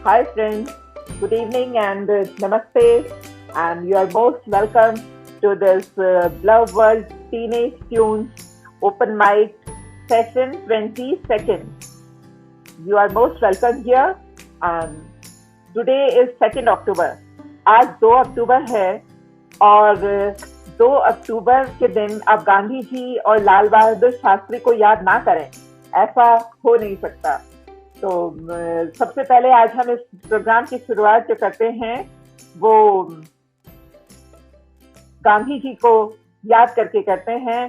Hi friends, good evening and namaste, and you are most welcome to this Love World Teenage Tunes Open Mic Session 22nd. You are most welcome here. Today is 2nd October. आज 2 अक्टूबर है और 2 अक्टूबर के दिन आप गांधी जी और लाल बहादुर शास्त्री को याद ना करें, ऐसा हो नहीं सकता। तो सबसे पहले आज हम इस प्रोग्राम की शुरुआत जो करते हैं वो गांधी जी को याद करके करते हैं।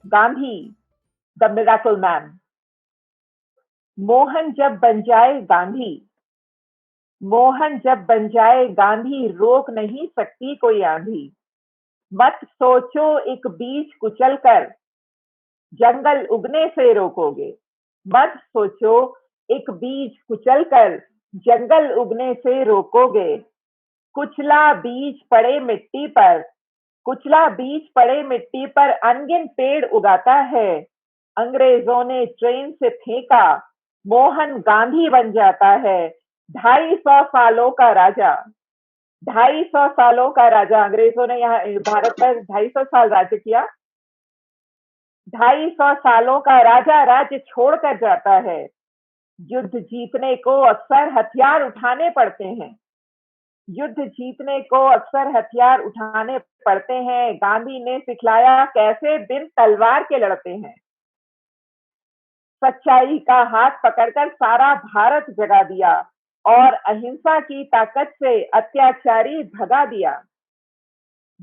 Gandhi the miracle man. Mohan जब बन जाए गांधी, मोहन जब बन जाए गांधी, रोक नहीं सकती कोई आंधी। मत सोचो एक बीज कुचल कर जंगल उगने से रोकोगे। मत सोचो एक बीज कुचल कर जंगल उगने से रोकोगे। कुचला बीज पड़े मिट्टी पर, कुचला बीज पड़े मिट्टी पर अनगिन पेड़ उगाता है। अंग्रेजों ने ट्रेन से फेंका, मोहन गांधी बन जाता है। 250 सालों का राजा, 250 सालों का राजा। अंग्रेजों ने यहाँ भारत पर 250 साल राज्य किया। 250 सालों का राजा राज्य छोड़कर जाता है। युद्ध जीतने को अक्सर हथियार उठाने पड़ते हैं, युद्ध जीतने को अक्सर हथियार उठाने पड़ते हैं। गांधी ने सिखलाया कैसे बिन तलवार के लड़ते हैं। सच्चाई का हाथ पकड़कर सारा भारत जगा दिया और अहिंसा की ताकत से अत्याचारी भगा दिया।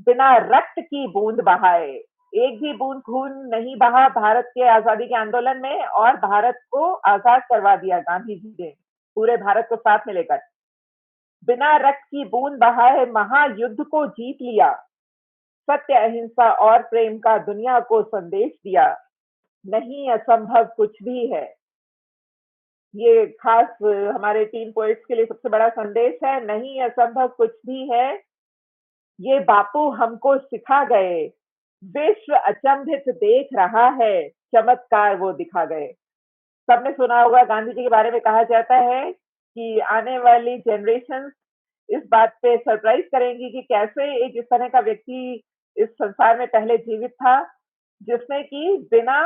बिना रक्त की बूंद बहाए, एक भी बूंद खून नहीं बहा भारत के आजादी के आंदोलन में, और भारत को आजाद करवा दिया गांधी जी ने, पूरे भारत को साथ में लेकर। बिना रक्त की बूंद बहाए महायुद्ध को जीत लिया। सत्य, अहिंसा और प्रेम का दुनिया को संदेश दिया। नहीं असंभव कुछ भी है। ये खास हमारे टीन पोएट्स के लिए सबसे बड़ा संदेश है। नहीं असंभव कुछ भी है, ये बापू हमको सिखा गए। विश्व अचंभित देख रहा है, चमत्कार वो दिखा गए। सबने सुना होगा गांधी जी के बारे में कहा जाता है कि आने वाली जनरेशन इस बात पे सरप्राइज करेंगी कि कैसे एक इस तरह का व्यक्ति इस संसार में पहले जीवित था, जिसने कि बिना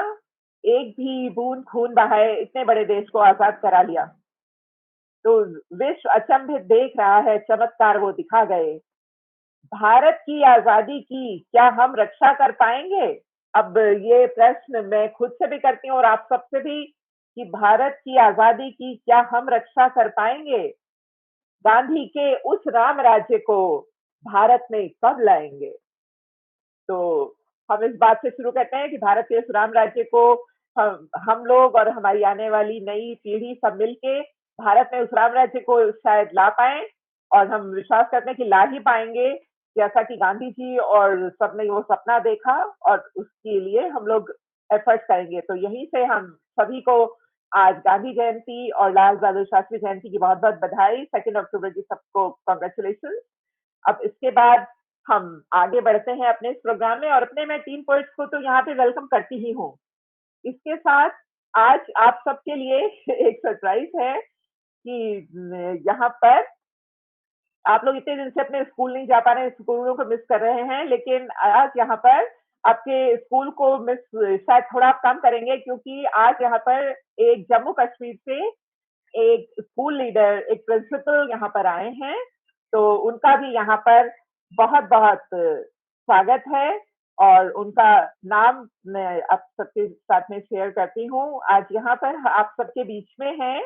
एक भी बूंद खून बहाए इतने बड़े देश को आजाद करा लिया। तो विश्व अचंभित देख रहा है, चमत्कार वो दिखा गए। भारत की आजादी की क्या हम रक्षा कर पाएंगे? अब ये प्रश्न मैं खुद से भी करती हूँ और आप सबसे भी, कि भारत की आजादी की क्या हम रक्षा कर पाएंगे? गांधी के उस राम राज्य को भारत में कब लाएंगे? तो हम इस बात से शुरू करते हैं कि भारत के उस राम राज्य को हम लोग और हमारी आने वाली नई पीढ़ी सब मिलके भारत में उस राम राज्य को शायद ला पाए, और हम विश्वास करते हैं कि ला ही पाएंगे, जैसा कि गांधी जी और सबने वो सपना देखा, और उसके लिए हम लोग एफर्ट करेंगे। तो यहीं से हम सभी को आज गांधी जयंती और लाल बहादुर शास्त्री जयंती की बहुत बहुत बधाई। 2 अक्टूबर की सबको कॉन्ग्रेचुलेशन। अब इसके बाद हम आगे बढ़ते हैं अपने इस प्रोग्राम में, और अपने मैं टीम पोइट्स को तो यहाँ पे वेलकम करती ही हूँ। इसके साथ आज आप सबके लिए एक सरप्राइज है कि यहाँ पर आप लोग इतने दिन से अपने स्कूल नहीं जा पा रहे हैं, स्कूलों को मिस कर रहे हैं, लेकिन आज यहाँ पर आपके स्कूल को मिस शायद थोड़ा आप कम करेंगे, क्योंकि आज यहाँ पर एक जम्मू कश्मीर से एक स्कूल लीडर, एक प्रिंसिपल यहाँ पर आए हैं। तो उनका भी यहाँ पर बहुत बहुत स्वागत है, और उनका नाम मैं आप सबके साथ में शेयर करती हूँ। आज यहाँ पर आप सबके बीच में हैं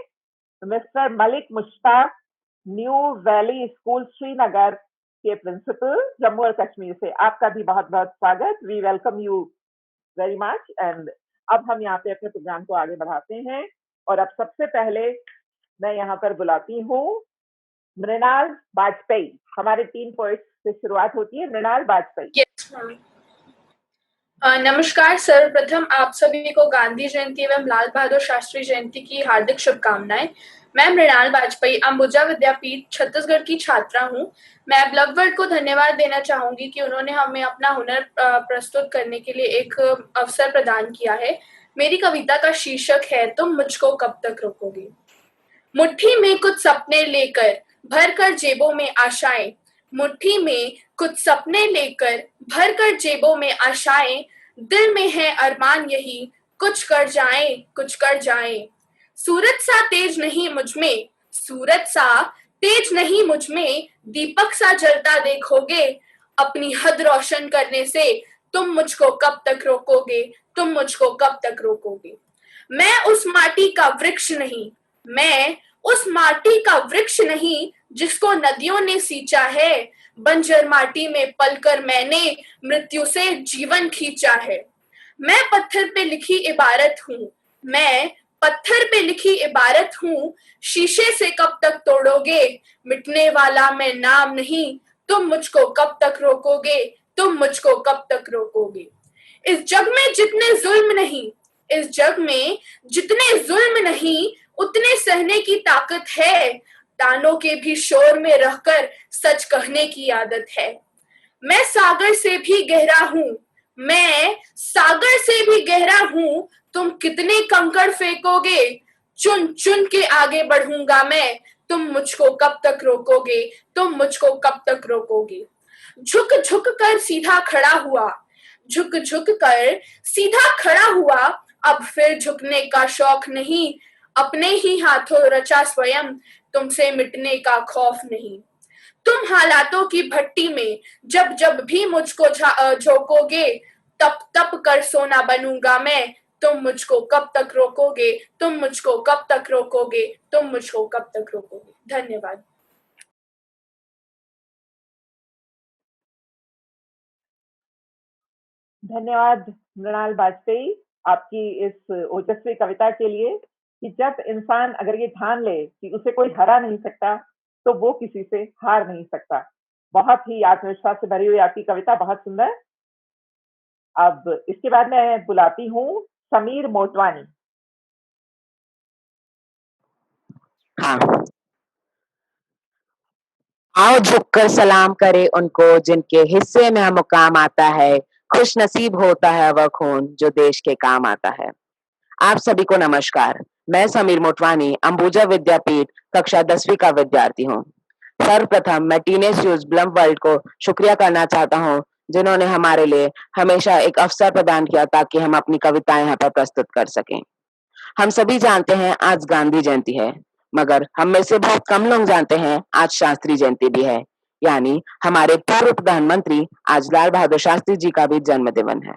mister Malik Mushtaq, new valley school Srinagar के प्रिंसिपल, जम्मू और कश्मीर से। आपका भी बहुत बहुत स्वागत। We welcome you very much. And अब हम यहाँ पे अपने प्रोग्राम को आगे बढ़ाते हैं, और अब सबसे पहले मैं यहाँ पर बुलाती हूँ मृणाल वाजपेयी। हमारे 3 पॉइंट्स से शुरुआत होती है। मृणाल वाजपेयी। Yes, ma'am. नमस्कार। सर्वप्रथम आप सभी को गांधी जयंती एवं लाल बहादुर शास्त्री जयंती की हार्दिक शुभकामनाएं। मैं मृणाल वाजपेयी अंबुजा विद्यापीठ छत्तीसगढ़ की छात्रा हूं। मैं ब्लग वर्ल्ड को धन्यवाद देना चाहूंगी कि उन्होंने हमें अपना हुनर प्रस्तुत करने के लिए एक अवसर प्रदान किया है। मेरी कविता का शीर्षक है तुम मुझको कब तक रोकोगे। मुट्ठी में कुछ सपने लेकर भरकर जेबों में आशाएं, मुट्ठी में कुछ सपने लेकर भरकर जेबों में आशाएं, दिल में है अरमान यही कुछ कर जाएं, कुछ कर जाएं। सूरज सा तेज नहीं मुझ में, सूरज सा तेज नहीं मुझ में, दीपक सा जलता देखोगे, अपनी हद रोशन करने से तुम मुझको कब तक रोकोगे, तुम मुझको कब तक रोकोगे। मैं उस माटी का वृक्ष नहीं, मैं उस माटी का वृक्ष नहीं जिसको नदियों ने सींचा है, बंजर माटी में पलकर मैंने मृत्यु से जीवन खींचा है। मैं पत्थर पे लिखी इबारत हूँ, मैं पत्थर पे लिखी इबारत हूँ, शीशे से कब तक तोड़ोगे, मिटने वाला मैं नाम नहीं, तुम मुझको कब तक रोकोगे, तुम मुझको कब तक रोकोगे। इस जग में जितने जुल्म नहीं, इस जग में जितने जुल्म नहीं, उतने सहने की ताकत है, तानों के भी शोर में रहकर सच कहने की आदत है। मैं सागर से भी गहरा हूँ, मैं सागर से भी गहरा हूँ, तुम कितने कंकड़ फेंकोगे, चुन चुन के आगे बढ़ूंगा मैं, तुम मुझको कब तक रोकोगे, तुम मुझको कब तक रोकोगे। झुक झुक कर सीधा खड़ा हुआ, झुक झुक कर सीधा खड़ा हुआ, अब फिर झुकने का शौक नहीं, अपने ही हाथों रचा स्वयं, तुमसे मिटने का खौफ नहीं। तुम हालातों की भट्टी में जब जब भी मुझको झोंकोगे, तप तप कर सोना बनूंगा मैं, तुम मुझको कब तक रोकोगे, तुम मुझको कब तक रोकोगे, तुम मुझको कब तक रोकोगे। धन्यवाद। धन्यवाद मृणाल बाजपेयी आपकी इस ओजस्वी कविता के लिए कि जब इंसान अगर ये ठान ले कि उसे कोई हरा नहीं सकता तो वो किसी से हार नहीं सकता। बहुत ही आत्मविश्वास से भरी हुई आपकी कविता, बहुत सुंदर। अब इसके बाद मैं बुलाती हूँ समीर मोटवानी। हाँ, आओ झुककर सलाम करे उनको जिनके हिस्से में मुकाम आता है, खुश नसीब होता है वह खून जो देश के काम आता है। आप सभी को नमस्कार। मैं समीर मोटवानी अंबुजा विद्यापीठ कक्षा 10वीं का विद्यार्थी हूँ। सर्वप्रथम मैं टीनेज न्यूज ब्लम वर्ल्ड को शुक्रिया करना चाहता हूँ जिन्होंने हमारे लिए हमेशा एक अवसर प्रदान किया ताकि हम अपनी कविताएं यहाँ पर प्रस्तुत कर सकें। हम सभी जानते हैं आज गांधी जयंती है, मगर हम में से बहुत कम लोग जानते हैं आज शास्त्री जयंती भी है, यानी हमारे पूर्व प्रधानमंत्री आज लाल बहादुर शास्त्री जी का भी जन्मदिन है।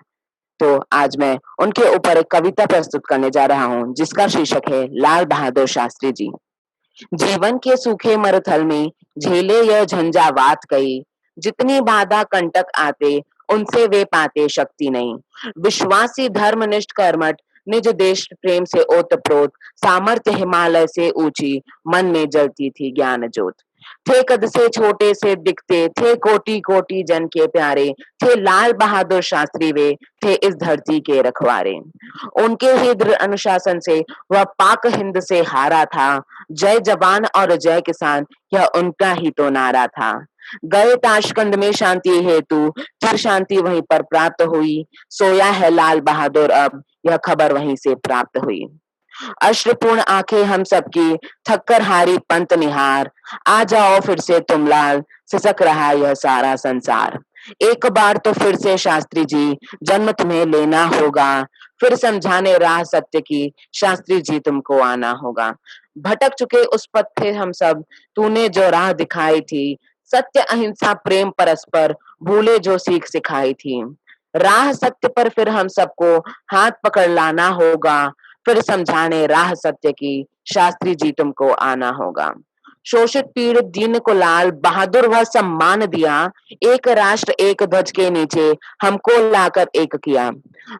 तो आज मैं उनके ऊपर एक कविता प्रस्तुत करने जा रहा हूँ जिसका शीर्षक है लाल बहादुर शास्त्री जी। जीवन के सूखे मरुथल में झेले यह झंझावात कई, जितनी बाधा कंटक आते उनसे वे पाते शक्ति नहीं। विश्वासी धर्मनिष्ठ कर्मठ निज देश प्रेम से ओतप्रोत, सामर्थ्य हिमालय से ऊंची, मन में जलती थी ज्ञान ज्योत। थे कद से छोटे से दिखते, थे कोटि कोटि जन के प्यारे, थे लाल बहादुर शास्त्री वे, थे इस धरती के रखवारे। उनके ही दृढ़ अनुशासन से वह पाक हिंद से हारा था, जय जवान और जय किसान यह उनका ही तो नारा था। गए ताशकंद में शांति हेतु, फिर शांति वहीं पर प्राप्त हुई, सोया है लाल बहादुर अब यह खबर वहीं से प्राप्त हुई। अश्रुपूर्ण आंखें हम सबकी, थककर हारी पंत निहार, आ जाओ फिर से तुम लाल, सिसक रहा यह सारा संसार। एक बार तो फिर से शास्त्री जी जन्म तुम्हें लेना होगा, फिर समझाने राह सत्य की शास्त्री जी तुमको आना होगा। भटक चुके उस पथ थे हम सब, तूने जो राह दिखाई थी, सत्य अहिंसा प्रेम परस्पर, भूले जो सीख सिखाई थी। राह सत्य पर फिर हम सबको हाथ पकड़ लाना होगा, फिर समझाने राह सत्य की शास्त्री जी तुमको आना होगा। शोषित पीड़ित दीन को लाल बहादुर वह सम्मान दिया, एक राष्ट्र एक ध्वज के नीचे हमको लाकर एक किया।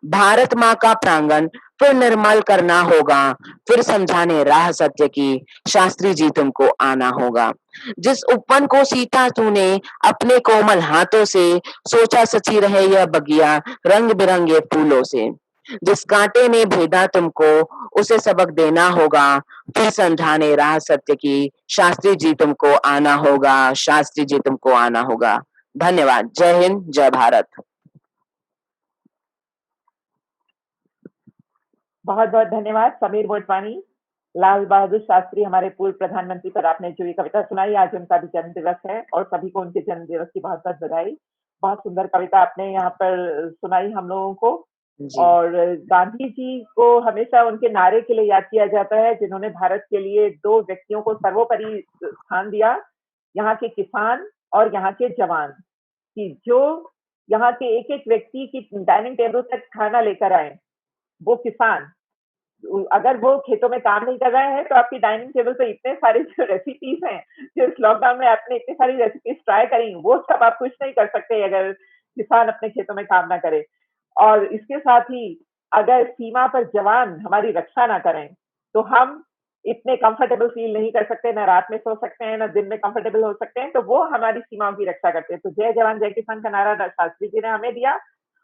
भारत माँ का प्रांगण फिर निर्मल करना होगा, फिर समझाने राह सत्य की शास्त्री जी तुमको आना होगा। जिस उपवन को सीता तूने अपने कोमल हाथों से, सोचा सची रहे यह बगिया रंग बिरंगे फूलों से। जिस कांटे ने भेदा तुमको उसे सबक देना होगा, फिर समझाने राह सत्य की शास्त्री जी तुमको आना होगा, शास्त्री जी तुमको आना होगा। धन्यवाद। जय हिंद, जय भारत। बहुत बहुत धन्यवाद समीर मोटवानी। लाल बहादुर शास्त्री हमारे पूर्व प्रधानमंत्री पर आपने जो ये कविता सुनाई, आज उनका भी जन्म दिवस है और सभी को उनके जन्म दिवस की बहुत बहुत बधाई। बहुत सुंदर कविता आपने यहाँ पर सुनाई हम लोगों को। जी। और गांधी जी को हमेशा उनके नारे के लिए याद किया जाता है, जिन्होंने भारत के लिए दो व्यक्तियों को सर्वोपरि स्थान दिया, यहाँ के किसान और यहाँ के जवान, कि जो यहाँ के एक एक व्यक्ति की डाइनिंग टेबल तक खाना लेकर आए, वो किसान। अगर वो खेतों में काम नहीं कर रहे हैं तो आपकी डाइनिंग टेबल पे इतने सारे जो रेसिपीज हैं, जो इस लॉकडाउन में आपने इतनी सारी रेसिपीज ट्राई करी, वो सब आप कुछ नहीं कर सकते अगर किसान अपने खेतों में काम ना करे। और इसके साथ ही अगर सीमा पर जवान हमारी रक्षा ना करें तो हम इतने कंफर्टेबल फील नहीं कर सकते, ना रात में सो सकते हैं, ना दिन में कंफर्टेबल हो सकते हैं। तो वो हमारी सीमाओं की रक्षा करते हैं। तो जय जवान जय किसान का नारा शास्त्री जी ने हमें दिया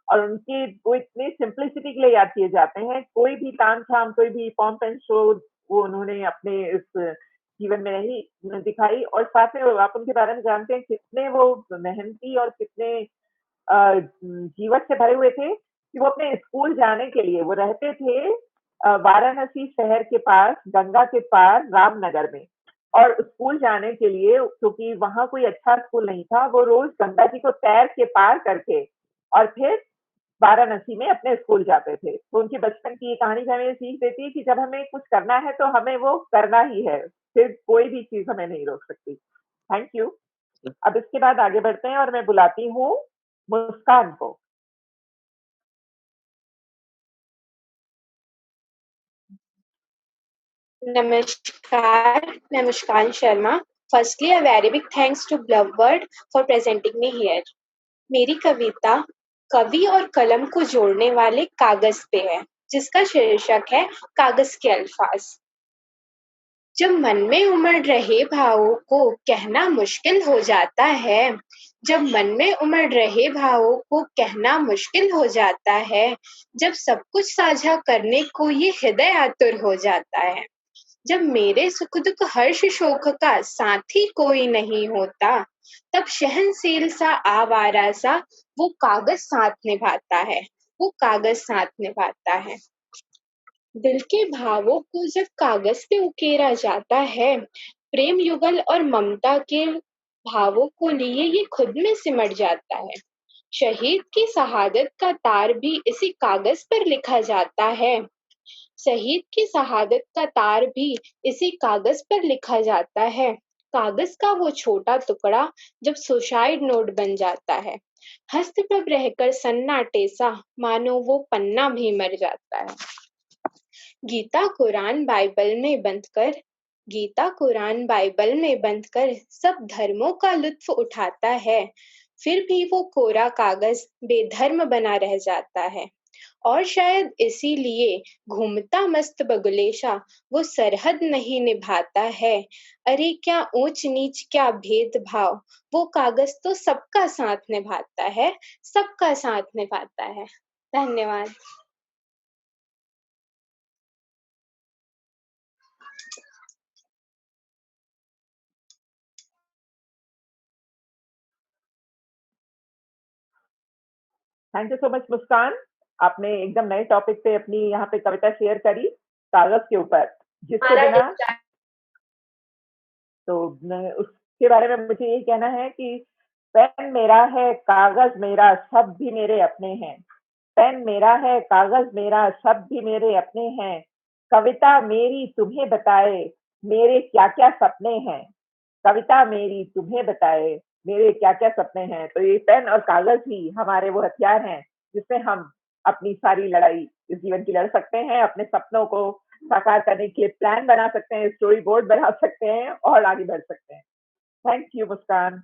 और उनकी वो इतनी सिंप्लिसिटी के लिए याद किए जाते हैं। कोई भी तामझाम, कोई भी पॉम्प एंड शो वो उन्होंने अपने इस जीवन में नहीं दिखाई। और साथ में आप उनके बारे में जानते हैं कितने वो मेहनती और कितने जीवट से भरे हुए थे कि वो अपने स्कूल जाने के लिए वो रहते थे वाराणसी शहर के पास, गंगा के पार, रामनगर में। और स्कूल जाने के लिए, क्योंकि वहां कोई अच्छा स्कूल नहीं था, वो रोज गंगा जी को तैर के पार करके और फिर वाराणसी में अपने स्कूल जाते थे। तो उनके बचपन की ये कहानी हमें ये सीख देती है कि जब हमें कुछ करना है तो हमें वो करना ही है, फिर कोई भी चीज हमें नहीं रोक सकती। Thank you. अब इसके बाद आगे बढ़ते हैं और मैं बुलाती हूँ मुस्कान को। नमस्कार, मैं मुस्कान Sharma. Firstly, a very big thanks to Bluebird for presenting me here. मेरी कविता कवि और कलम को जोड़ने वाले कागज पे है, जिसका शीर्षक है कागज के अल्फाज। जब मन में उमड़ रहे भावों को कहना मुश्किल हो जाता है, जब मन में उमड़ रहे भावों को कहना मुश्किल हो जाता है, जब सब कुछ साझा करने को ये हृदय आतुर हो जाता है, जब मेरे सुख दुख हर्ष शोक का साथी कोई नहीं होता, तब सहनशील सा आवारा सा वो कागज साथ निभाता है, वो कागज साथ निभाता है। दिल के भावों को जब कागज पे उकेरा जाता है, प्रेम युगल और ममता के भावों को लिए ये खुद में सिमट जाता है। शहीद की शहादत का तार भी इसी कागज पर लिखा जाता है, शहीद की शहादत का तार भी इसी कागज पर लिखा जाता है। कागज का वो छोटा टुकड़ा जब सुसाइड नोट बन जाता है, हस्तप्रभ रहकर सन्नाटे सा मानो वो पन्ना भी मर जाता है। गीता कुरान बाइबल में बंधकर, गीता कुरान बाइबल में बंधकर सब धर्मों का लुत्फ उठाता है, फिर भी वो कोरा कागज बेधर्म बना रह जाता है। और शायद इसीलिए घूमता मस्त बगुलेशा वो सरहद नहीं निभाता है। अरे क्या ऊंच नीच, क्या भेदभाव, वो कागज तो सबका साथ निभाता है, सबका साथ निभाता है। धन्यवाद। थैंक यू सो मच मुस्कान। आपने एकदम नए टॉपिक पे अपनी यहाँ पे कविता शेयर करी, कागज के ऊपर, जिसके बिना तो उसके बारे में मुझे यही कहना है कि पेन मेरा है, कागज मेरा, सब भी मेरे अपने हैं। पेन मेरा है, कागज मेरा, सब भी मेरे अपने हैं। कविता मेरी तुम्हें बताए मेरे क्या क्या सपने हैं। कविता मेरी तुम्हें बताए मेरे क्या क्या सपने हैं। तो ये पेन और कागज ही हमारे वो हथियार हैं जिससे हम अपनी सारी लड़ाई इस जीवन की लड़ सकते हैं, अपने सपनों को साकार करने के लिए प्लान बना सकते हैं, स्टोरी बोर्ड बना सकते हैं और आगे बढ़ सकते हैं। Thank you Muskan.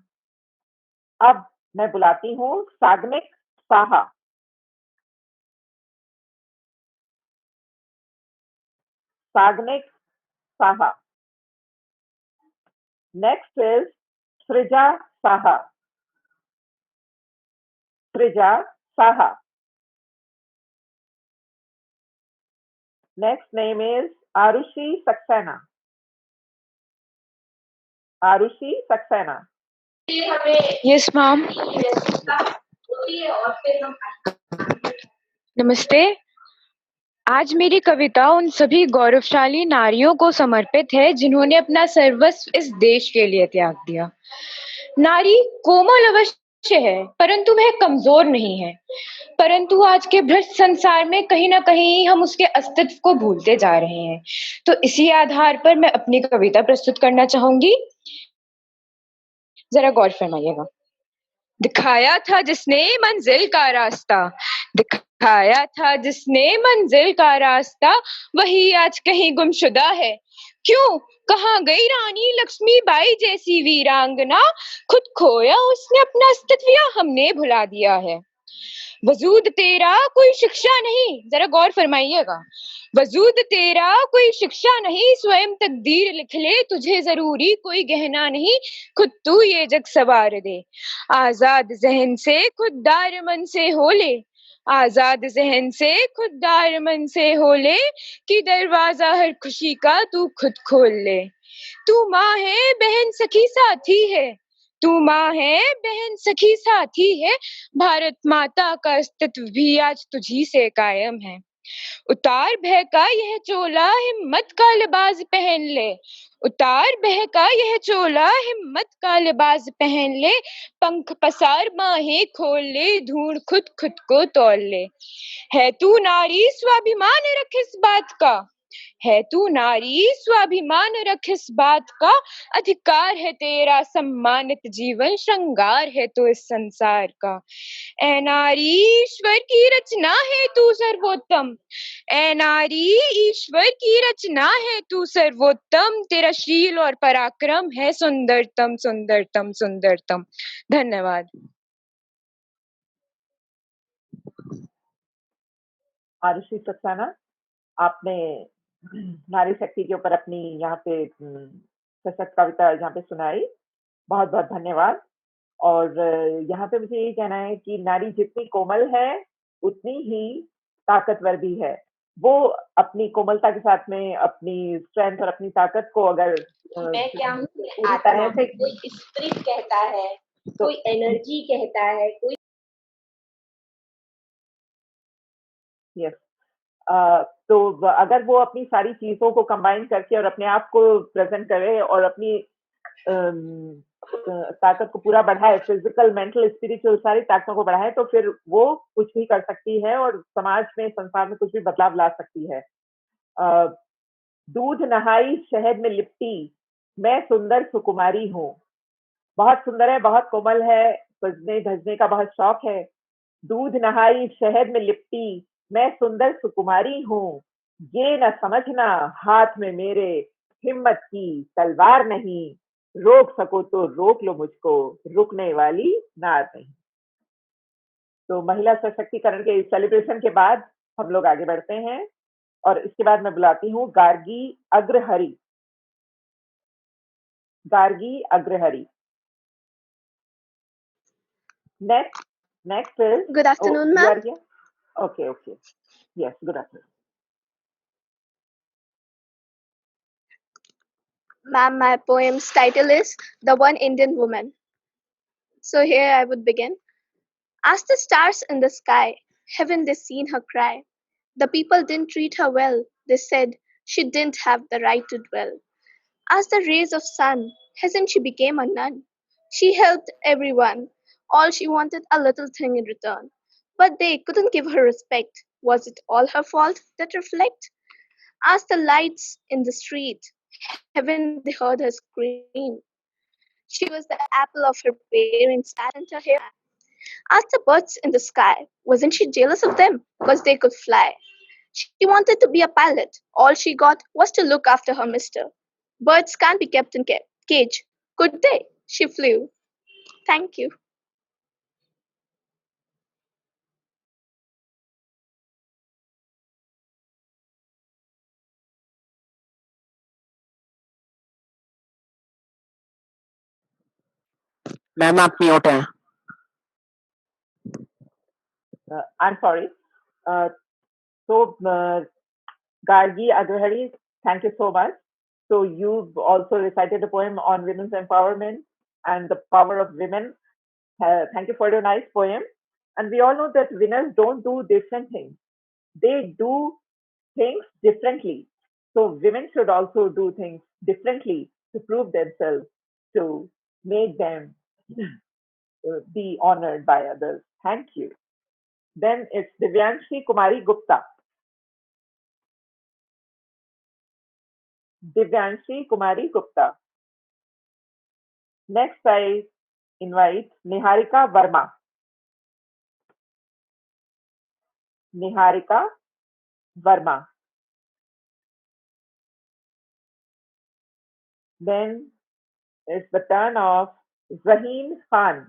अब मैं बुलाती हूँ Sagnik Saha. Sagnik Saha. Next is Srija Saha. Srija Saha. Next name is Arushi Saxena. Arushi Saxena. Yes, ma'am. Namaste. आज मेरी कविता उन सभी गौरवशाली नारियों को समर्पित है जिन्होंने अपना सर्वस्व इस देश के लिए त्याग दिया। नारी कोमल अवश्य है, परंतु वह कमजोर नहीं है। परंतु आज के भ्रष्ट संसार में कहीं ना कहीं हम उसके अस्तित्व को भूलते जा रहे हैं। तो इसी आधार पर मैं अपनी कविता प्रस्तुत करना चाहूंगी। जरा गौर फरमाइएगा। दिखाया था जिसने मंजिल का रास्ता, दिखाया था जिसने मंजिल का रास्ता, वही आज कहीं गुमशुदा है। क्यों? कहाँ गई रानी लक्ष्मीबाई जैसी वीरांगना? खुद खोया उसने अपना अस्तित्व, या हमने भुला दिया है। वजूद तेरा कोई शिक्षा नहीं, जरा गौर फरमाइएगा। वजूद तेरा कोई शिक्षा नहीं, स्वयं तकदीर लिख ले, तुझे जरूरी कोई गहना नहीं, खुद तू ये जग सवार दे। आजाद जहन से खुददार मन से हो ले, आजाद जहन से खुददार मन से हो ले, कि दरवाजा हर खुशी का तू खुद खोल ले। तू माँ है बहन सखी साथी है, तू माँ है बहन सखी साथी है, भारत माता का अस्तित्व भी आज तुझी से कायम है। उतार भय का यह चोला, हिम्मत का लिबास पहन ले, उतार भय का यह चोला, हिम्मत का लिबास पहन ले, पंख पसार बाहें खोल ले, ढूंढ खुद खुद को तौल ले। है तू नारी स्वाभिमान रख इस बात का, है तू नारी स्वाभिमान रख इस बात का, अधिकार है तेरा सम्मानित जीवन, श्रृंगार है तो इस संसार का। ऐ नारी ईश्वर की रचना है तू सर्वोत्तम, ऐ नारी ईश्वर की रचना है तू सर्वोत्तम, तेरा शील और पराक्रम है सुंदरतम सुंदरतम सुंदरतम। धन्यवाद। आरुषि सक्सेना, आपने नारी शक्ति के ऊपर अपनी यहाँ पे सशक्त कविता यहाँ पे सुनाई। बहुत बहुत धन्यवाद। और यहाँ पे मुझे ये कहना है कि नारी जितनी कोमल है उतनी ही ताकतवर भी है। वो अपनी कोमलता के साथ में अपनी स्ट्रेंथ और अपनी ताकत को अगर मैं क्या हूँ, पूरी तरह से कोई स्पिरिट कहता है, कोई एनर्जी कहता है, कोई यस तो अगर वो अपनी सारी चीजों को कंबाइन करके और अपने आप को प्रेजेंट करे और अपनी ताकत को पूरा बढ़ाए, फिजिकल मेंटल स्पिरिचुअल सारी ताकतों को बढ़ाए, तो फिर वो कुछ भी कर सकती है और समाज में संसार में कुछ भी बदलाव ला सकती है। दूध नहाई शहद में लिपटी, मैं सुंदर सुकुमारी हूँ। बहुत सुंदर है, बहुत कोमल है, सजने धजने का बहुत शौक है। दूध नहाई शहद में लिपटी, मैं सुंदर सुकुमारी हूँ। ये न समझना हाथ में मेरे हिम्मत की तलवार नहीं, रोक सको तो रोक लो मुझको, रुकने वाली नार नहीं। तो महिला सशक्तिकरण के सेलिब्रेशन के बाद हम लोग आगे बढ़ते हैं और इसके बाद मैं बुलाती हूँ Gargi Agrahari. Gargi Agrahari. Next is Good afternoon, you ma'am. are here? Okay. Yes, good afternoon. Ma'am, my poem's title is The One Indian Woman. So here I would begin. As the stars in the sky, haven't they seen her cry? The people didn't treat her well. They said she didn't have the right to dwell. As the rays of sun, hasn't she became a nun? She helped everyone. All she wanted a little thing in return. But they couldn't give her respect. Was it all her fault that reflect? As the lights in the street, haven't they heard her scream? She was the apple of her parents' eye, her hair. As the birds in the sky, wasn't she jealous of them because they could fly? She wanted to be a pilot. All she got was to look after her mister. Birds can't be kept in cage, could they? She flew. Thank you. Ma'am आप mute हैं। I'm sorry. Gargi Agrahari, thank you so much. So you've also recited a poem on women's empowerment and the power of women. Thank you for your nice poem. And we all know that winners don't do different things. They do things differently. So women should also do things differently to prove themselves, to make them be honored by others. Thank you. Then it's Divyanshi Kumari Gupta. Divyanshi Kumari Gupta. Next, I invite Niharika Verma. Niharika Verma. Then it's the turn of Zaheen Khan.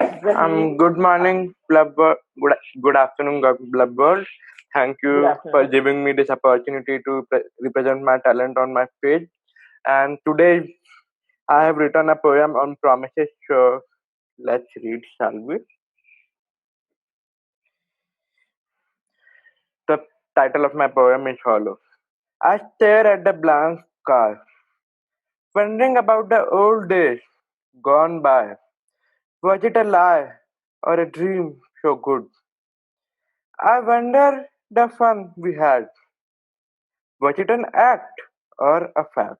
Zaheen Good morning, Club. Good afternoon, Club World. Thank Good you for afternoon. giving me this opportunity to represent my talent on my page. And today I have written a poem on promises. So let's read, shall we? The title of my poem is Hollow. I stare at the blank sky, wondering about the old days gone by. Was it a lie or a dream so good? I wonder the fun we had. Was it an act or a fact?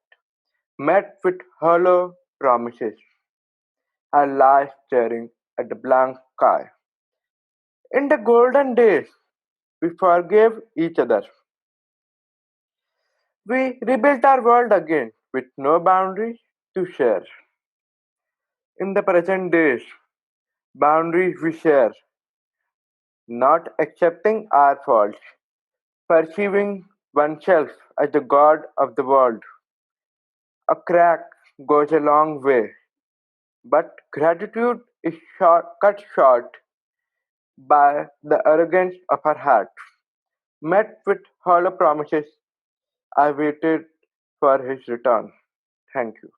Met with hollow promises. I lie staring at the blank sky. In the golden days, we forgave each other. We rebuilt our world again with no boundaries to share. In the present days, boundaries we share, not accepting our faults, perceiving oneself as the god of the world. A crack goes a long way, but gratitude is cut short by the arrogance of her heart. Met with hollow promises, I waited for his return. Thank you.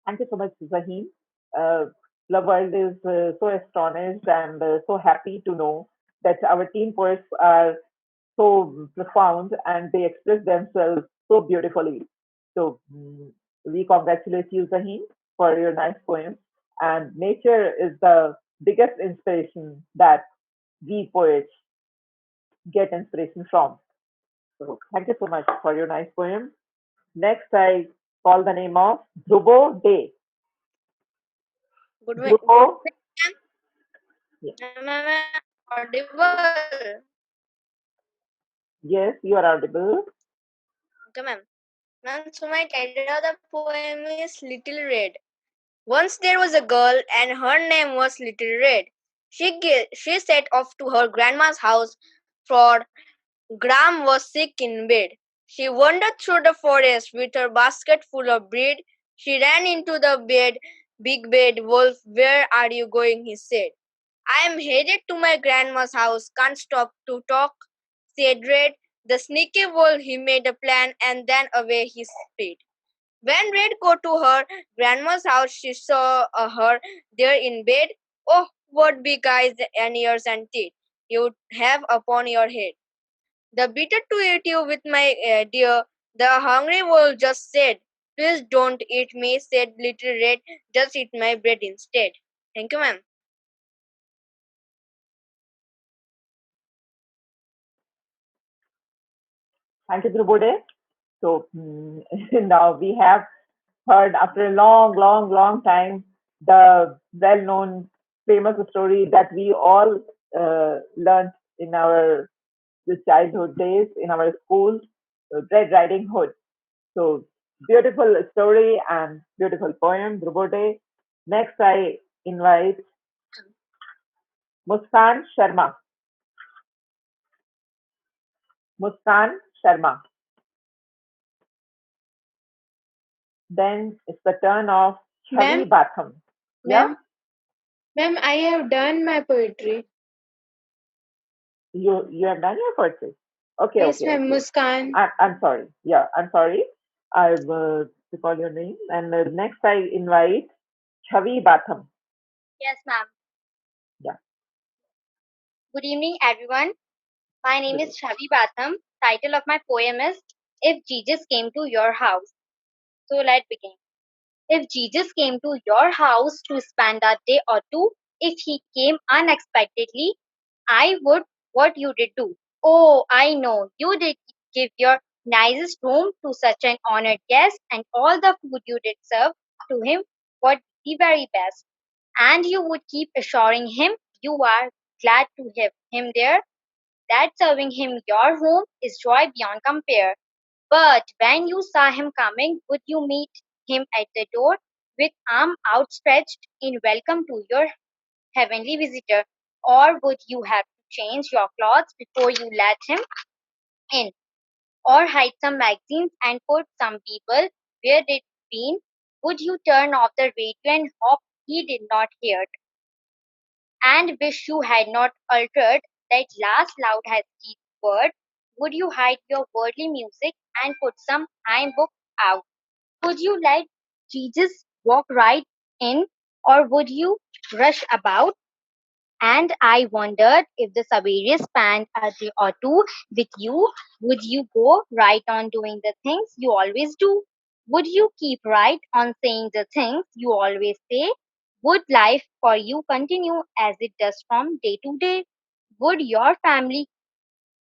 Thank you so much, Zaheen. Love World is so astonished and so happy to know that our teen poets are so profound and they express themselves so beautifully. So we congratulate you, Zaheen, for your nice poem. And nature is the biggest inspiration that we poets get inspiration from. So thank you so much for your nice poem. Next, I call the name of Dhrubo Day. Good Dhrubo, Am I audible? yes, you are audible. Okay, ma'am. Ma'am, so my title of the poem is Little Red. Once there was a girl, and her name was Little Red. She set off to her grandma's house, for Gram was sick in bed. She wandered through the forest with her basket full of bread. She ran into the big bed. Wolf, where are you going? He said. I am headed to my grandma's house. Can't stop to talk, said Red. The sneaky wolf, he made a plan and then away he sped. When Red got to her grandma's house, she saw her there in bed. Oh, what big eyes and ears and teeth you have upon your head. The bitter to eat you with my dear, the hungry wolf just said. Please don't eat me, said Little Red. Just eat my bread instead. Thank you, ma'am. Thank you, Dhrubo. So now we have heard after a long, long, long time the well-known famous story that we all learned in our childhood days in our schools, Red Riding Hood. So beautiful story and beautiful poem, Dhrubo. Next, I invite Muskan Sharma. Muskan Sharma. Then it's the turn of Chavi Ma'am, Batham. Yeah, ma'am, I have done my poetry. you have done your poetry. Okay, Yes, okay, ma'am, okay. Muskan. I'm sorry. Yeah, I'm sorry. I will recall your name. And next, I invite Chavi Batham. Yes, ma'am. Yeah. Good evening, everyone. My name Good. is Shavi Batham. Title of my poem is If Jesus Came to Your House. So let's begin. If Jesus came to your house to spend a day or two, If he came unexpectedly, I would what you did do. Oh, I know. You did give your nicest room to such an honored guest, and all the food you did serve to him was the very best. And you would keep assuring him you are glad to have him there, that serving him your home is joy beyond compare. But when you saw him coming, would you meet him at the door with arm outstretched in welcome to your heavenly visitor? Or would you have to change your clothes before you let him in? Or hide some magazines and put some people where they'd been? Would you turn off the radio and hope he did not hear it, and wish you had not uttered that last loud hasty word? Would you hide your worldly music and put some hymn book out? Would you let Jesus walk right in, or would you rush about? And I wondered if the Saberius spent a day or two with you, would you go right on doing the things you always do? Would you keep right on saying the things you always say? Would life for you continue as it does from day to day? Would your family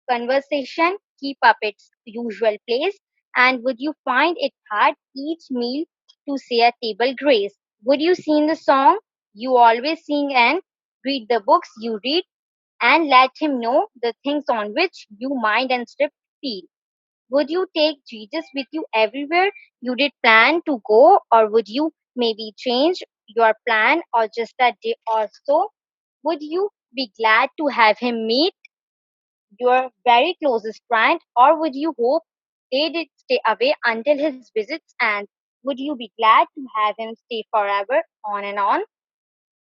conversation keep up its usual place? And would you find it hard each meal to say a table grace? Would you sing the song you always sing and read the books you read and let him know the things on which you mind and strip feel? Would you take Jesus with you everywhere you did plan to go, or would you maybe change your plan or just a day or so? Would you be glad to have him meet your very closest friend, or would you hope they did stay away until his visits? And would you be glad to have him stay forever on and on?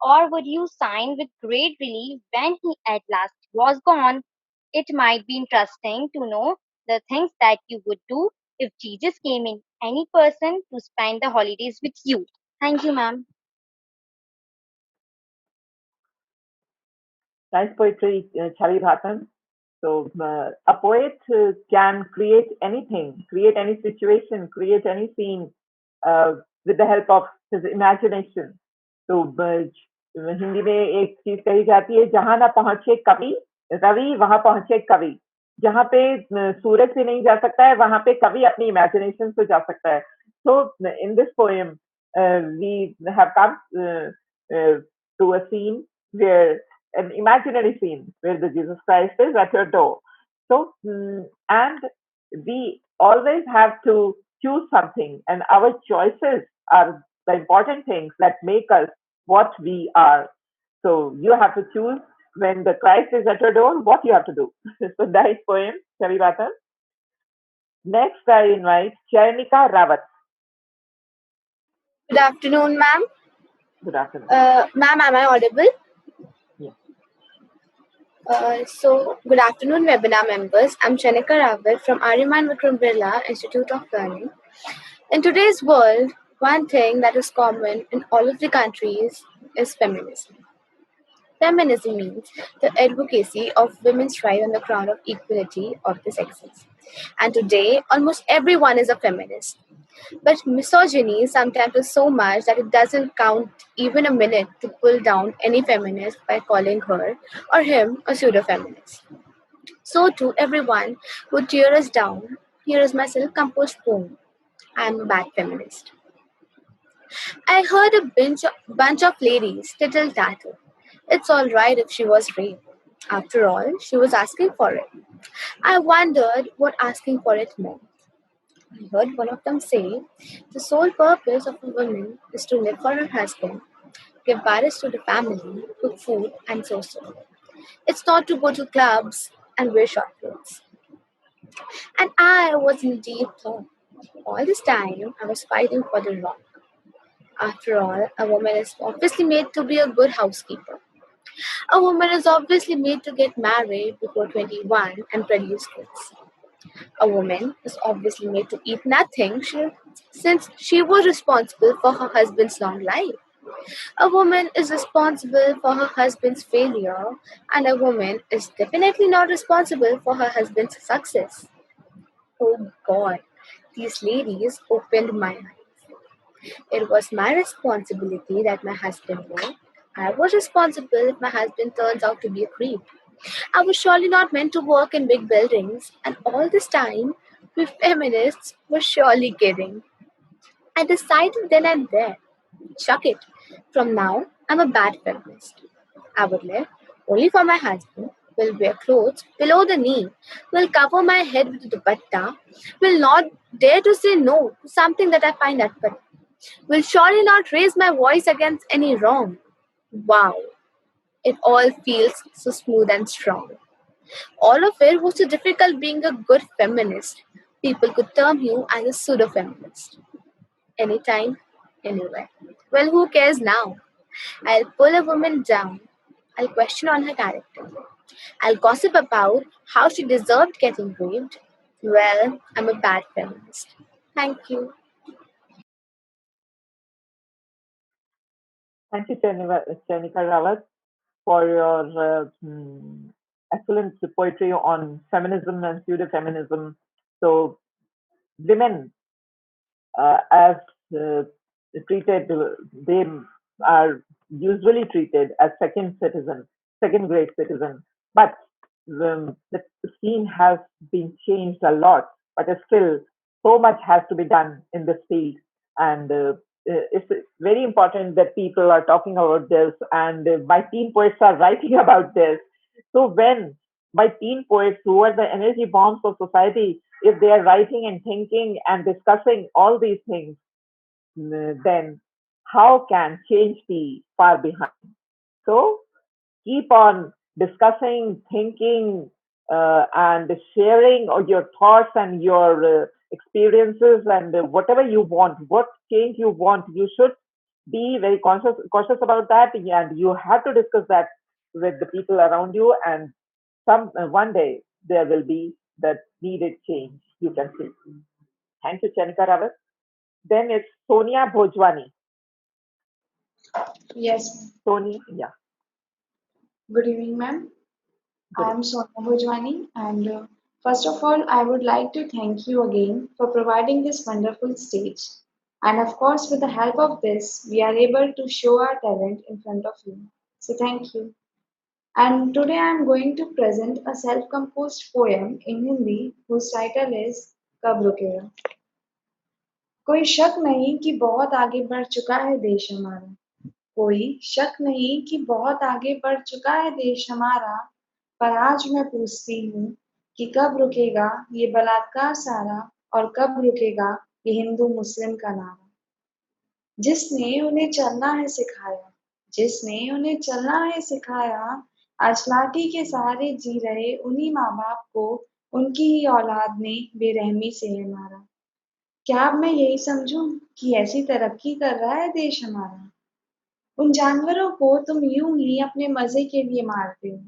Or would you sign with great relief when he at last was gone? It might be interesting to know the things that you would do if Jesus came in any person to spend the holidays with you. Thank you, ma'am. Nice poetry, Chavi Bhatan. So a poet can create anything, create any situation, create any scene with the help of his imagination. तो हिंदी में एक चीज कही जाती है, जहां ना पहुंचे कवि रवि वहां पहुंचे कवि. जहां पे सूरज से नहीं जा सकता है, वहां पे कवि अपनी इमेजिनेशन से जा सकता है. So in this poem, we have come to a scene where an imaginary scene where the Jesus Christ is at your door. So, and we always have to choose something, and our choices are the important things that make us what we are. So, you have to choose when the Christ is at your door, what you have to do. So, nice poem, Chavi Bhatan. Next, I invite Charnika Rawat. Good afternoon, ma'am. Good afternoon. Ma'am, am I audible? Yeah. Good afternoon, webinar members. I'm Chanika Rawat from Aryaman Vikram Birla Institute of Learning. In today's world, one thing that is common in all of the countries is feminism. Feminism means the advocacy of women's right on the ground of equality of the sexes. And today, almost everyone is a feminist. But misogyny sometimes is so much that it doesn't count even a minute to pull down any feminist by calling her or him a pseudo-feminist. So to everyone who tear us down, here is my self-composed poem. I'm a bad feminist. I heard a bunch of ladies tittle-tattle. It's all right if she was raped. After all, she was asking for it. I wondered what asking for it meant. I heard one of them say, the sole purpose of a woman is to live for her husband, give birth to the family, cook food, and so on. It's not to go to clubs and wear short clothes. And I was in deep thought. All this time, I was fighting for the wrong. After all, a woman is obviously made to be a good housekeeper. A woman is obviously made to get married before 21 and produce kids. A woman is obviously made to eat nothing since she was responsible for her husband's long life. A woman is responsible for her husband's failure, and a woman is definitely not responsible for her husband's success. Oh God, these ladies opened my eyes. It was my responsibility that my husband worked. I was responsible if my husband turns out to be a creep. I was surely not meant to work in big buildings, and all this time, we feminists were surely kidding. I decided then and there, chuck it. From now, I'm a bad feminist. I would live only for my husband, will wear clothes below the knee, will cover my head with a dupatta, will not dare to say no to something that I find unpleasant, will surely not raise my voice against any wrong. Wow, it all feels so smooth and strong. All of it was so difficult being a good feminist. People could term you as a pseudo feminist. Anytime, anywhere. Well, who cares now? I'll pull a woman down. I'll question on her character. I'll gossip about how she deserved getting raped. Well, I'm a bad feminist. Thank you. Thank you, Chenika Rawat, for your excellent poetry on feminism and pseudo-feminism. So, women, as treated, they are usually treated as second-grade citizen. But the scene has been changed a lot. But still, so much has to be done in this field, and it's very important that people are talking about this, and my teen poets are writing about this. So when my teen poets, who are the energy bombs of society, if they are writing and thinking and discussing all these things, then how can change be far behind? So keep on discussing, thinking, and sharing all your thoughts and your experiences and whatever you want, what change you want. You should be very cautious about that, and you have to discuss that with the people around you. And one day there will be that needed change. You can see. Thank you, Chanika Rawat. Then it's Sonia Bhojwani. Yes. Sonia, yeah. Good evening, ma'am. Good. I am Sonia Bhojwani, and first of all, I would like to thank you again for providing this wonderful stage. And of course, with the help of this, we are able to show our talent in front of you. So, thank you. And today I am going to present a self composed poem in Hindi whose title is कब रुकेगा. कोई शक नहीं कि बहुत आगे बढ़ चुका है देश हमारा. कोई शक नहीं कि बहुत आगे बढ़ चुका है देश हमारा. पर आज मैं पूछती हूँ कि कब रुकेगा ये बलात्कार सारा, और कब रुकेगा ये हिंदू मुस्लिम का नारा. जिसने उन्हें चलना है सिखाया, जिसने उन्हें चलना है सिखाया, आज लाठी के सहारे जी रहे उन्हीं माँ बाप को उनकी ही औलाद ने बेरहमी से है मारा. क्या अब मैं यही समझूं कि ऐसी तरक्की कर रहा है देश हमारा. उन जानवरों को तुम यूं ही अपने मजे के लिए मारते हो.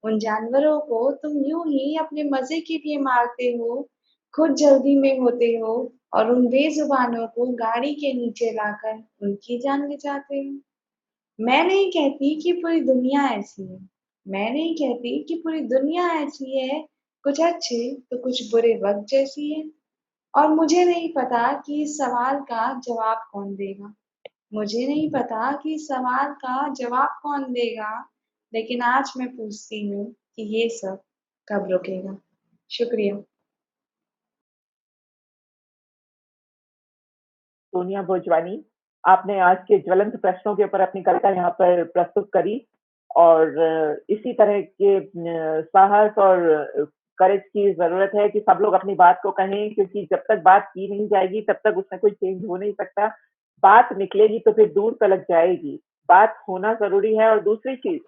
उन जानवरों को तुम यूं ही अपने मजे के लिए मारते हो. खुद जल्दी में होते हो और उन बेजुबानों को गाड़ी के नीचे लाकर उनकी जान बचाते हो. मैं नहीं कहती कि पूरी दुनिया ऐसी है. मैं नहीं कहती कि पूरी दुनिया ऐसी है. कुछ अच्छे तो कुछ बुरे वक्त जैसी है. और मुझे नहीं पता कि इस सवाल का जवाब कौन देगा. मुझे नहीं पता कि इस सवाल का जवाब कौन देगा. लेकिन आज मैं पूछती हूँ कि ये सब कब रुकेगा. शुक्रिया. सोनिया भोजवानी, आपने आज के ज्वलंत प्रश्नों के ऊपर अपनी कविता यहाँ पर प्रस्तुत करी, और इसी तरह के साहस और करेज की जरूरत है कि सब लोग अपनी बात को कहें, क्योंकि जब तक बात की नहीं जाएगी तब तक उसमें कोई चेंज हो नहीं सकता. बात निकलेगी तो फिर दूर तलक जाएगी. बात होना जरूरी है. और दूसरी चीज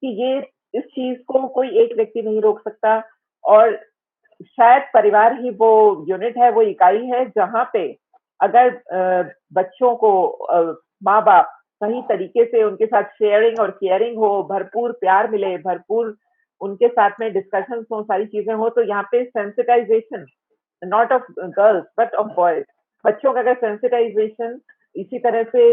कि ये इस चीज को कोई एक व्यक्ति नहीं रोक सकता, और शायद परिवार ही वो यूनिट है, वो इकाई है जहाँ पे अगर बच्चों को माँ बाप सही तरीके से उनके साथ शेयरिंग और केयरिंग हो, भरपूर प्यार मिले, भरपूर उनके साथ में डिस्कशन हो, सारी चीजें हो, तो यहाँ पे sensitization not of girls but of boys, बच्चों का अगर सेंसिटाइजेशन इसी तरह से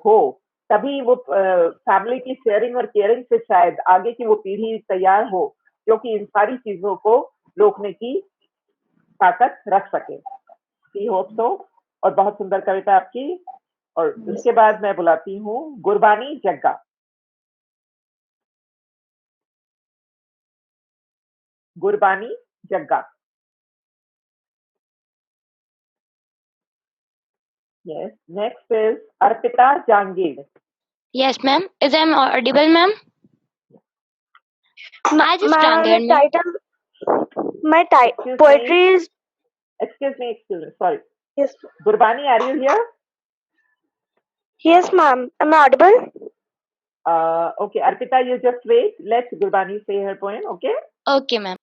हो, तभी वो फैमिली की शेयरिंग और केयरिंग से शायद आगे की वो पीढ़ी तैयार हो, क्योंकि इन सारी चीजों को रोकने की ताकत रख सके. We hope so. और बहुत सुंदर कविता आपकी. और उसके बाद मैं बुलाती हूँ गुरबानी जग्गा. Gurbani Jagga. Yes. Next is Arpita Jangir. Yes, ma'am. Is I audible, ma'am? आज इस प्रांगण में poetry is. Excuse me. Sorry. Yes. Gurbani, are you here? Yes, ma'am. Am I audible? Okay, Arpita, you just wait. Let Gurbani say her poem, okay? Okay, ma'am.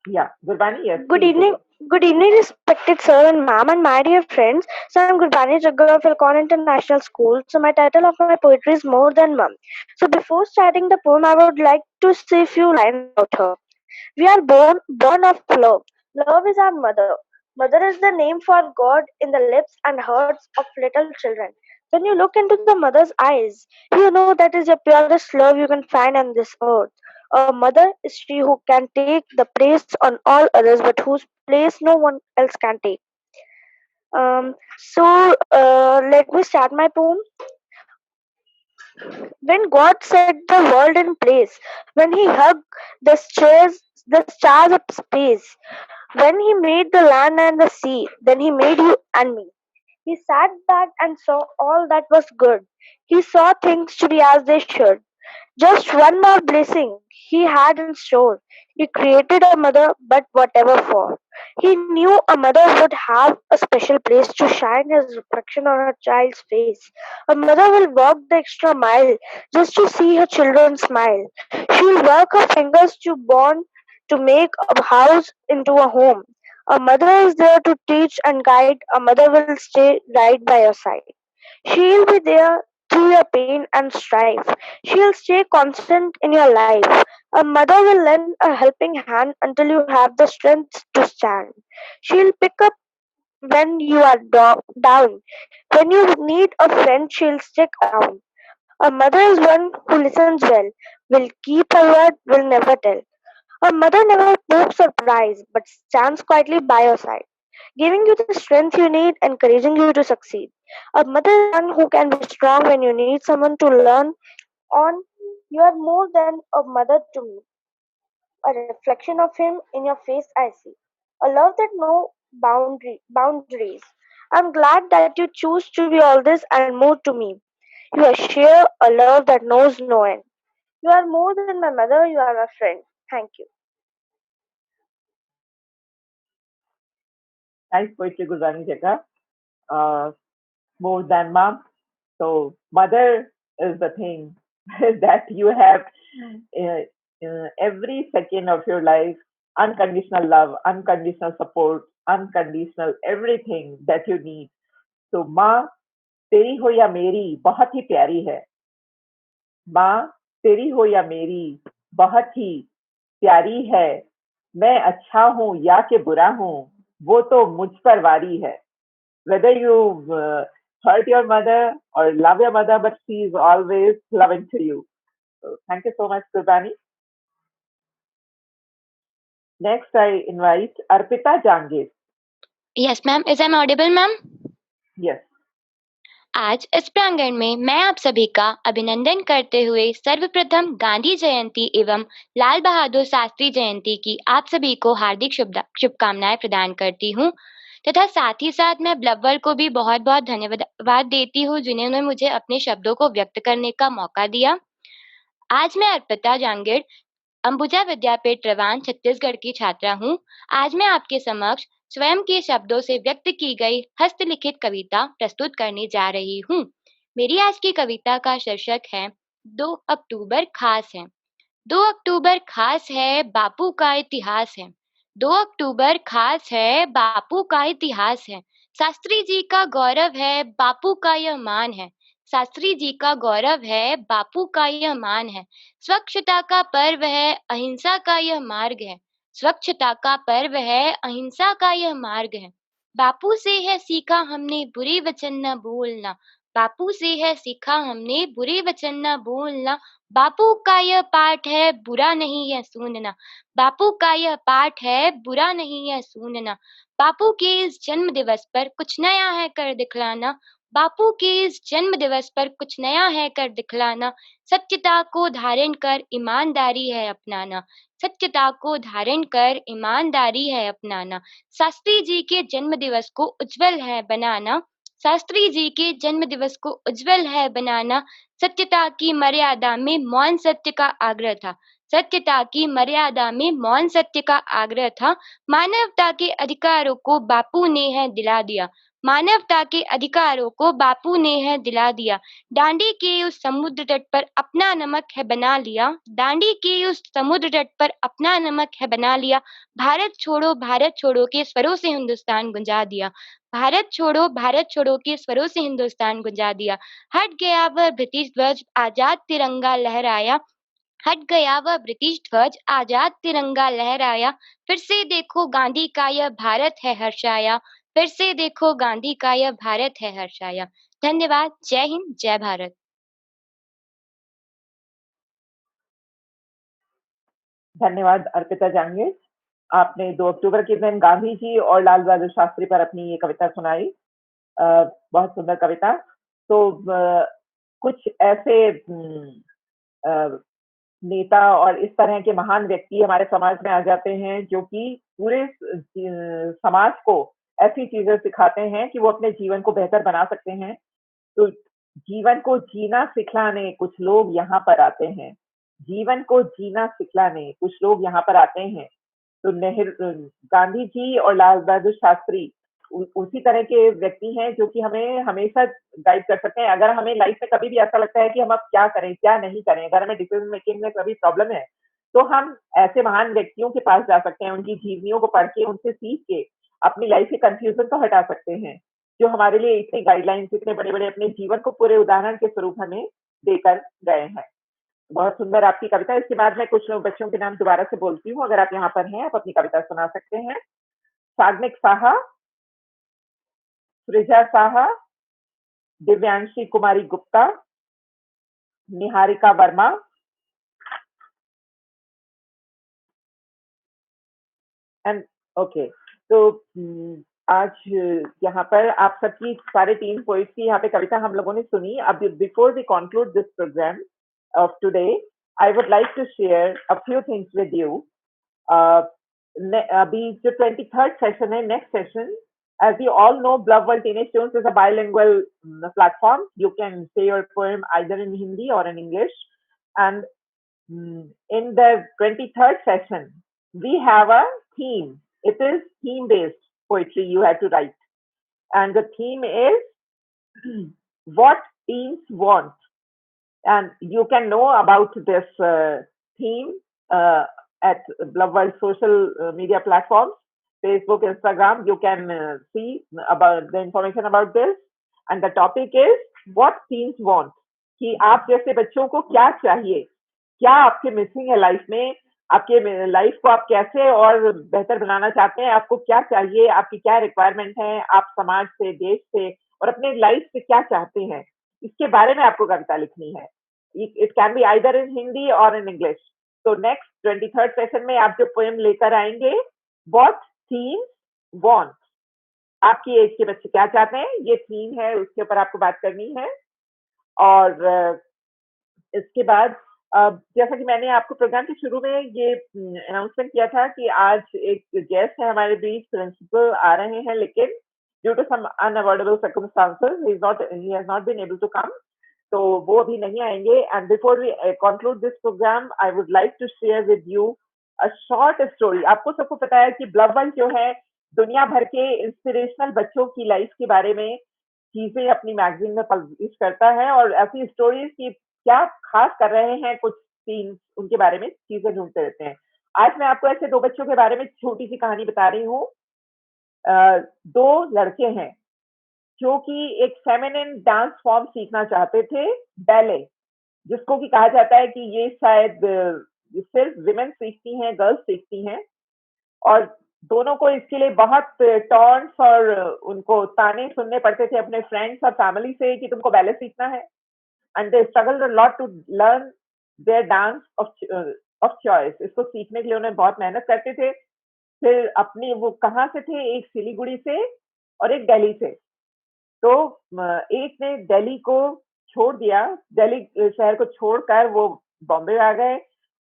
Yeah, Gurbani, yes. Good evening. Good evening, respected sir and ma'am and my dear friends. So I'm Gurbani Jagga of Elcon International School. So my title of my poetry is More Than Mum. So before starting the poem, I would like to say a few lines about her. We are born of love. Love is our mother. Mother is the name for God in the lips and hearts of little children. When you look into the mother's eyes, you know that is the purest love you can find on this earth. A mother is she who can take the place on all others, but whose place no one else can take. Let me start my poem. When God set the world in place, when He hugged the stars of space, when He made the land and the sea, then He made you and me. He sat back and saw all that was good. He saw things to be as they should. Just one more blessing he had in store. He created a mother, but whatever for. He knew a mother would have a special place to shine his reflection on her child's face. A mother will walk the extra mile just to see her children smile. She'll work her fingers to make a house into a home. A mother is there to teach and guide. A mother will stay right by your side. She'll be there through your pain and strife. She'll stay constant in your life. A mother will lend a helping hand until you have the strength to stand. She'll pick up when you are down. When you need a friend, she'll stick around. A mother is one who listens well, will keep her word, will never tell. A mother never pokes or pries, but stands quietly by your side, giving you the strength you need, encouraging you to succeed. A mother is one who can be strong when you need someone to learn on. You are more than a mother to me. A reflection of him in your face I see. A love that no boundaries. I'm glad that you choose to be all this and more to me. You share a love that knows no end. You are more than my mother, you are my friend. Thank you. Nice poetry, Gurbani Jagga. More than mom. So mother is the thing that you have in every second of your life. Unconditional love, unconditional support, unconditional everything that you need. So माँ तेरी हो या मेरी बहुत ही प्यारी है. माँ तेरी हो या मेरी बहुत ही प्यारी है. मैं अच्छा हूँ या कि बुरा हूँ वो तो मुझ पर वारी है. Whether you hurt your mother or love your mother, but she is always loving to you. So thank you so much, Gurbani. Next, I invite Arpita Jangir. Yes, ma'am. Is I audible, ma'am? Yes. आज इस प्रांगण में मैं आप सभी का अभिनंदन करते हुए सर्वप्रथम गांधी जयंती एवं लाल बहादुर शास्त्री जयंती की आप सभी को हार्दिक शुभकामनाएं प्रदान करती हूं तथा साथ ही साथ मैं ब्लवर को भी बहुत बहुत धन्यवाद देती हूं जिन्होंने मुझे अपने शब्दों को व्यक्त करने का मौका दिया. आज मैं अर्पिता जांगिड़ अंबुजा विद्यापीठ रवान छत्तीसगढ़ की छात्रा हूँ. आज मैं आपके समक्ष स्वयं के शब्दों से व्यक्त की गई हस्तलिखित कविता प्रस्तुत करने जा रही हूँ. मेरी आज की कविता का शीर्षक है 2 अक्टूबर खास है. 2 अक्टूबर खास है, बापू का इतिहास है. 2 अक्टूबर खास है, बापू का इतिहास है. शास्त्री जी का गौरव है, बापू का यह मान है. शास्त्री जी का गौरव है, बापू का यह मान है. स्वच्छता का पर्व है, अहिंसा का यह मार्ग है. स्वच्छता का पर्व है, अहिंसा का यह मार्ग है. बापू से है सीखा हमने बुरे वचन न बोलना. बापू से है सीखा हमने बुरे वचन न बोलना. बापू का यह पाठ है, बुरा नहीं है सुनना. बापू का यह पाठ है, बुरा नहीं है सुनना. बापू के इस जन्म दिवस पर कुछ नया है कर दिखलाना. बापू के इस जन्म दिवस पर कुछ नया है कर दिखलाना, सत्यता को धारण कर ईमानदारी है अपनाना, सत्यता को धारण कर ईमानदारी है अपनाना। शास्त्री जी के जन्म दिवस को उज्जवल है बनाना, शास्त्री जी के जन्म दिवस को उज्जवल है बनाना। सत्यता की मर्यादा में मौन सत्य का आग्रह था, सत्यता की मर्यादा में मौन सत्य का आग्रह था। मानवता के अधिकारों को बापू ने है दिला दिया, मानवता के अधिकारों को बापू ने है दिला दिया। दांडी के उस समुद्र तट पर अपना नमक है बना लिया, दांडी के उस समुद्र तट पर अपना नमक है बना लिया। भारत छोड़ो के स्वरों से हिंदुस्तान गुंजा दिया, भारत छोड़ो के स्वरों से हिंदुस्तान गुंजा दिया। हट गया वह ब्रिटिश ध्वज, आजाद तिरंगा लहराया, हट गया वह ब्रिटिश ध्वज, आजाद तिरंगा लहराया। फिर से देखो गांधी का यह भारत है हर्षाया, फिर से देखो गांधी का यह भारत है हर्षाया। धन्यवाद। जय हिंद, जय भारत। धन्यवाद अर्पिता जांगे, आपने 2 अक्टूबर के दिन गांधी जी और लाल बहादुर शास्त्री पर अपनी ये कविता सुनाई। बहुत सुंदर कविता। तो कुछ ऐसे नेता और इस तरह के महान व्यक्ति हमारे समाज में आ जाते हैं जो कि पूरे समाज को ऐसी चीजें सिखाते हैं कि वो अपने जीवन को बेहतर बना सकते हैं। तो जीवन को जीना सिखलाने कुछ लोग यहाँ पर आते हैं, जीवन को जीना सिखलाने कुछ लोग यहाँ पर आते हैं। तो गांधी जी और लाल बहादुर शास्त्री उसी तरह के व्यक्ति हैं जो कि हमें हमेशा गाइड कर सकते हैं। अगर हमें लाइफ में कभी भी ऐसा लगता है कि हम अब क्या करें, क्या नहीं करें, अगर हमें डिसीजन मेकिंग में कभी प्रॉब्लम है, तो हम ऐसे महान व्यक्तियों के पास जा सकते हैं, उनकी जीवनियों को पढ़ के, उनसे सीख के अपनी लाइफ के कंफ्यूजन को हटा सकते हैं, जो हमारे लिए इतनी गाइडलाइंस, इतने बड़े-बड़े अपने जीवन को पूरे उदाहरण के स्वरूप हमें देकर गए हैं। बहुत सुंदर आपकी कविता। इसके बाद मैं कुछ लोग बच्चों के नाम दोबारा से बोलती हूँ, अगर आप यहाँ पर हैं, आप अपनी कविता सुना सकते हैं। साग्निक साहा, सृजा साहा, दिव्यांशी कुमारी गुप्ता, निहारिका वर्मा, एंड ओके। तो आज यहाँ पर आप सबकी सारे 3 पोइट्स की यहाँ पे कविता हम लोगों ने सुनी। अब before we conclude this programme of today, I would like to share a few things with you. अभी जो 23rd session है, next session, as you all know, Bluff World Teenage Tunes is a bilingual platform. You can say your poem either in Hindi or in English. And in the 23rd session, we have a theme. It is theme-based poetry you have to write. And the theme is what teens want. And you can know about this theme at Bluff World social media platforms, Facebook, Instagram. You can see about the information about this. And the topic is what teens want. कि आप जैसे बच्चों को क्या चाहिए, क्या आपके missing है लाइफ में, आपके लाइफ को आप कैसे और बेहतर बनाना चाहते हैं, आपको क्या चाहिए, आपकी क्या रिक्वायरमेंट है, आप समाज से, देश से और अपने लाइफ से क्या चाहते हैं, इसके बारे में आपको कविता लिखनी है। It can be either in Hindi or in English. So next 23rd session में आप जो पोएम लेकर आएंगे, what teens want, आपकी एज के बच्चे क्या चाहते हैं, ये थीम है, उसके ऊपर आपको बात करनी है। और इसके बाद जैसा कि मैंने आपको प्रोग्राम के शुरू में ये अनाउंसमेंट किया था कि आज एक गेस्ट है हमारे बीच, प्रिंसिपल आ रहे हैं, लेकिन due to some unavoidable circumstances he has not been able to come, तो वो अभी नहीं आएंगे। And before we conclude this programme, I would like to share with you a short story. आपको सबको पता है कि ब्लफ वर्ल्ड जो है दुनिया भर के इंस्पिरेशनल बच्चों की लाइफ के बारे में चीजें अपनी मैगजीन में पब्लिश करता है, और ऐसी स्टोरीज की क्या खास कर रहे हैं कुछ टीन्स, उनके बारे में चीजें ढूंढते रहते हैं। आज मैं आपको ऐसे 2 बच्चों के बारे में छोटी सी कहानी बता रही हूँ। 2 लड़के हैं जो कि एक फेमिनिन डांस फॉर्म सीखना चाहते थे, बैले, जिसको कि कहा जाता है कि ये शायद सिर्फ विमेन सीखती हैं, गर्ल्स सीखती हैं, और दोनों को इसके लिए बहुत टॉन्ट्स और उनको ताने सुनने पड़ते थे अपने फ्रेंड्स और फैमिली से कि तुमको बैले सीखना है। And they struggled a lot to learn their dance of choice. इसको सीखने के लिए उन्हें बहुत मेहनत करते थे। फिर अपनी वो कहाँ से थे, एक सिलीगुड़ी से और एक दिल्ली से, तो एक ने दिल्ली को छोड़ दिया, दिल्ली शहर को छोड़कर वो बॉम्बे आ गए,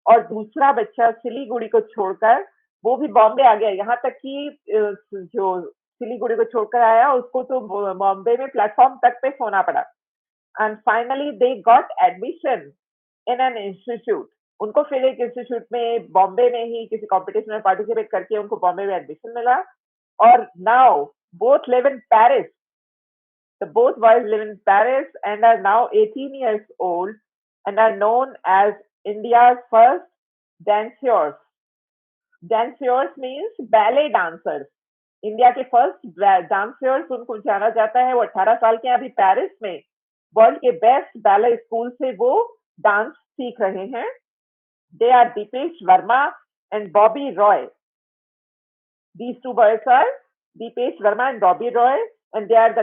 और दूसरा बच्चा सिलीगुड़ी को छोड़कर वो भी बॉम्बे आ गया। यहाँ तक कि जो सिलीगुड़ी को छोड़कर आया उसको तो बॉम्बे में प्लेटफॉर्म तक पे सोना पड़ा। And finally they got admission in an institute. उनको फिर एक इंस्टीट्यूट में बॉम्बे में ही किसी कंपटीशन में पार्टिसिपेट करके उनको बॉम्बे में एडमिशन मिला, और now both live in Paris. The both boys live in Paris and are now 18 years old and are known as India's first danseurs. Danseurs means ballet dancers. India के first dancers उनको जाना जाता है। वो 18 साल के अभी पेरिस में वर्ल्ड के बेस्ट बैले स्कूल से वो डांस सीख रहे हैं। They are Deepesh Verma and Bobby Roy. These two boys are Deepesh Verma and Bobby Roy, and they have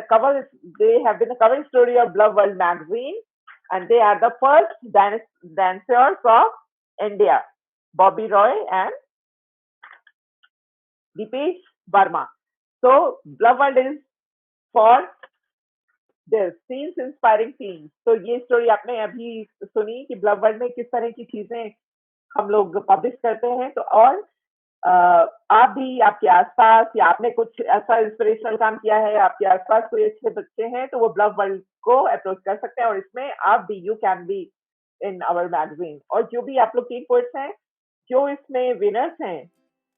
been the cover story of Love World magazine, and they are the first dancers of India, Bobby Roy and Deepesh Verma. So Love World is for this teens, inspiring teens. तो ये story आपने अभी सुनी कि Love World में किस तरह की चीजें हम लोग पब्लिश करते हैं। तो और आप भी आपके आसपास या आपने कुछ ऐसा इंस्पिरेशनल काम किया है, आपके आसपास कोई अच्छे बच्चे हैं, तो वो ब्लव वर्ल्ड को अप्रोच कर सकते हैं, और इसमें आप भी you can be in our magazine. और जो भी आप लोग टीन पोएट्स हैं जो इसमें विनर्स हैं,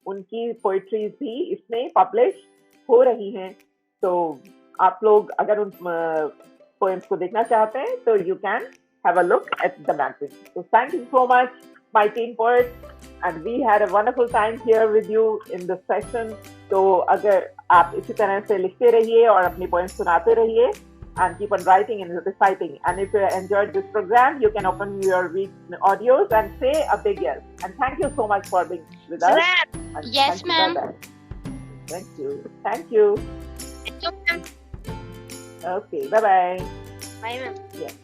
उनकी पोएट्रीज भी इसमें पब्लिश हो रही हैं। तो आप लोग अगर उन पोएम्स को देखना चाहते हैं तो you can have a look at the magazine. So thank you so much, my teen poets, and we had a wonderful time here with you in this session. तो अगर आप इसी तरह से लिखते रहिए और अपनी poems सुनाते रहिए, and keep on writing and reciting. And if you enjoyed this program, you can open your audios and say a big yes. And thank you so much for being with us. Yes, ma'am. Thank you. Thank you. Thank you, ma'am. Okay. Bye bye. Bye, ma'am. Yeah.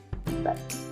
Bye.